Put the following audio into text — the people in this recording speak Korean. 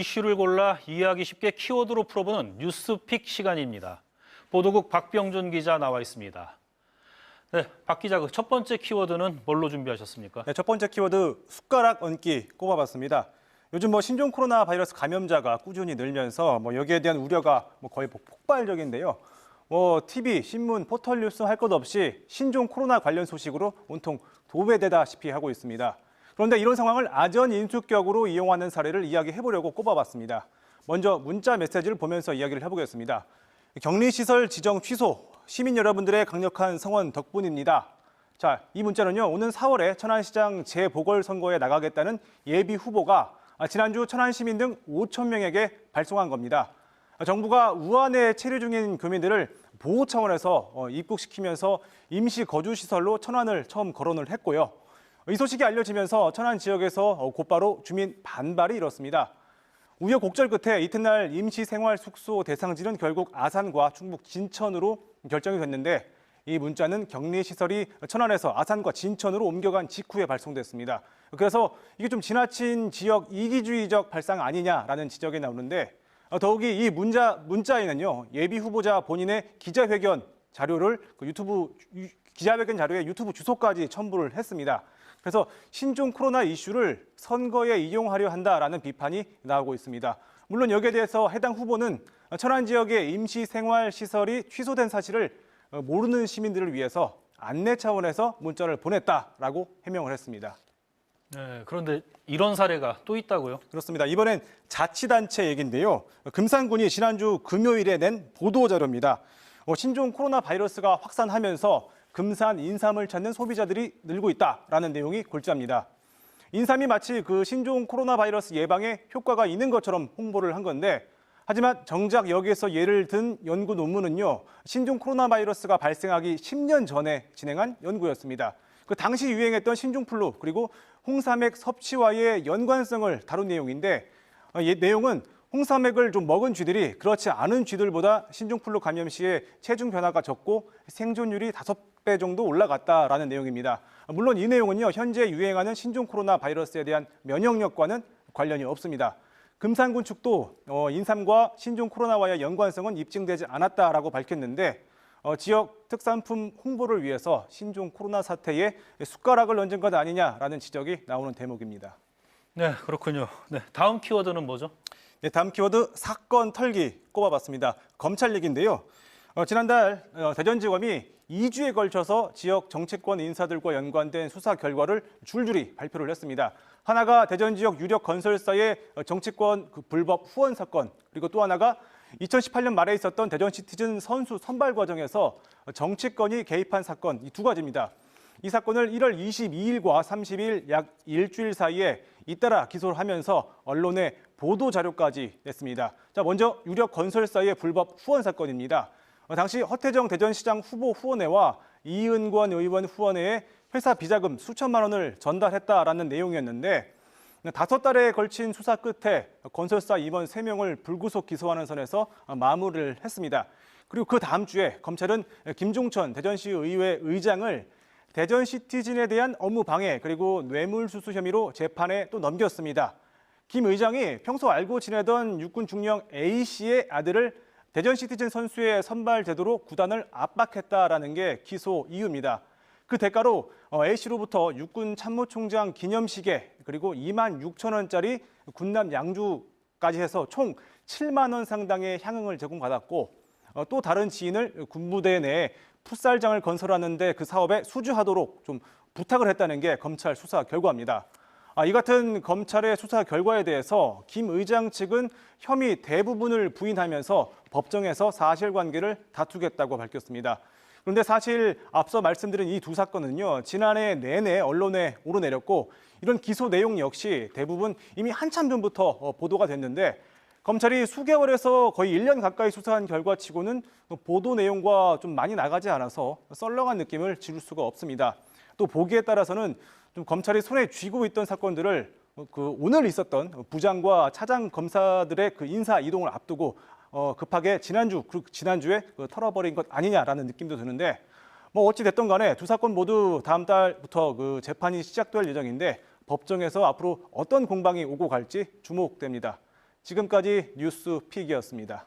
이슈를 골라 이해하기 쉽게 키워드로 풀어보는 뉴스픽 시간입니다. 보도국 박병준 기자 나와 있습니다. 네, 박 기자, 그 첫 번째 키워드는 뭘로 준비하셨습니까? 네, 첫 번째 키워드 숟가락 얹기 꼽아봤습니다. 요즘 신종 코로나 바이러스 감염자가 꾸준히 늘면서 여기에 대한 우려가 거의 폭발적인데요. TV, 신문, 포털 뉴스 할 것 없이 신종 코로나 관련 소식으로 온통 도배되다시피 하고 있습니다. 그런데 이런 상황을 아전인수격으로 이용하는 사례를 이야기해보려고 꼽아봤습니다. 먼저 문자 메시지를 보면서 이야기를 해보겠습니다. 격리시설 지정 취소, 시민 여러분들의 강력한 성원 덕분입니다. 자, 이 문자는요, 오는 4월에 천안시장 재보궐선거에 나가겠다는 예비 후보가 지난주 천안 시민 등 5천 명에게 발송한 겁니다. 정부가 우한에 체류 중인 교민들을 보호 차원에서 입국시키면서 임시 거주시설로 천안을 처음 거론을 했고요. 이 소식이 알려지면서 천안 지역에서 곧바로 주민 반발이 일었습니다. 우여곡절 끝에 이튿날 임시생활숙소 대상지는 결국 아산과 충북 진천으로 결정이 됐는데 이 문자는 격리시설이 천안에서 아산과 진천으로 옮겨간 직후에 발송됐습니다. 그래서 이게 좀 지나친 지역 이기주의적 발상 아니냐라는 지적이 나오는데 더욱이 이 문자에는요, 예비 후보자 본인의 기자회견 자료를 기자회견 자료에 유튜브 주소까지 첨부를 했습니다. 그래서 신종 코로나 이슈를 선거에 이용하려 한다라는 비판이 나오고 있습니다. 물론 여기에 대해서 해당 후보는 천안 지역의 임시생활시설이 취소된 사실을 모르는 시민들을 위해서 안내 차원에서 문자를 보냈다라고 해명을 했습니다. 네, 그런데 이런 사례가 또 있다고요? 그렇습니다. 이번엔 자치단체 얘기인데요. 금산군이 지난주 금요일에 낸 보도자료입니다. 신종 코로나 바이러스가 확산하면서 금산 인삼을 찾는 소비자들이 늘고 있다라는 내용이 골자입니다. 인삼이 마치 그 신종 코로나 바이러스 예방에 효과가 있는 것처럼 홍보를 한 건데 하지만 정작 여기에서 예를 든 연구 논문은요, 신종 코로나 바이러스가 발생하기 10년 전에 진행한 연구였습니다. 그 당시 유행했던 신종플루 그리고 홍삼액 섭취와의 연관성을 다룬 내용인데 내용은 홍삼액을 좀 먹은 쥐들이 그렇지 않은 쥐들보다 신종플루 감염 시에 체중 변화가 적고 생존율이 5배 정도 올라갔다라는 내용입니다. 물론 이 내용은요, 현재 유행하는 신종 코로나 바이러스에 대한 면역력과는 관련이 없습니다. 금산군 측도 인삼과 신종 코로나와의 연관성은 입증되지 않았다라고 밝혔는데 지역 특산품 홍보를 위해서 신종 코로나 사태에 숟가락을 얹은 것 아니냐라는 지적이 나오는 대목입니다. 네, 그렇군요. 네, 다음 키워드는 뭐죠? 네, 다음 키워드 사건 털기 꼽아봤습니다. 검찰 얘기인데요. 지난달 대전지검이 2주에 걸쳐서 지역 정치권 인사들과 연관된 수사 결과를 줄줄이 발표를 했습니다. 하나가 대전 지역 유력 건설사의 정치권 불법 후원 사건, 그리고 또 하나가 2018년 말에 있었던 대전 시티즌 선수 선발 과정에서 정치권이 개입한 사건, 이 두 가지입니다. 이 사건을 1월 22일과 30일 약 일주일 사이에 잇따라 기소를 하면서 언론에 보도 자료까지 냈습니다. 자, 먼저 유력 건설사의 불법 후원 사건입니다. 당시 허태정 대전시장 후보 후원회와 이은권 의원 후원회에 회사 비자금 수천만 원을 전달했다라는 내용이었는데 5달에 걸친 수사 끝에 건설사 임원 3명을 불구속 기소하는 선에서 마무리를 했습니다. 그리고 그 다음 주에 검찰은 김종천 대전시의회 의장을 대전시티즌에 대한 업무 방해 그리고 뇌물수수 혐의로 재판에 또 넘겼습니다. 김 의장이 평소 알고 지내던 육군 중령 A씨의 아들을 대전시티즌 선수의 선발제도로 구단을 압박했다라는 게 기소 이유입니다. 그 대가로 A씨로부터 육군 참모총장 기념시계 그리고 2만 6천 원짜리 군남 양주까지 해서 총 7만 원 상당의 향응을 제공받았고 또 다른 지인을 군부대 내에 풋살장을 건설하는데 그 사업에 수주하도록 좀 부탁을 했다는 게 검찰 수사 결과입니다. 이 같은 검찰의 수사 결과에 대해서 김 의장 측은 혐의 대부분을 부인하면서 법정에서 사실관계를 다투겠다고 밝혔습니다. 그런데 사실 앞서 말씀드린 이 두 사건은요, 지난해 내내 언론에 오르내렸고 이런 기소 내용 역시 대부분 이미 한참 전부터 보도가 됐는데 검찰이 수개월에서 거의 1년 가까이 수사한 결과치고는 보도 내용과 좀 많이 나가지 않아서 썰렁한 느낌을 지울 수가 없습니다. 또 보기에 따라서는 좀 검찰이 손에 쥐고 있던 사건들을 오늘 있었던 부장과 차장 검사들의 그 인사 이동을 앞두고 급하게 지난주에 털어버린 것 아니냐라는 느낌도 드는데 어찌 됐든 간에 두 사건 모두 다음 달부터 재판이 시작될 예정인데 법정에서 앞으로 어떤 공방이 오고 갈지 주목됩니다. 지금까지 뉴스픽이었습니다.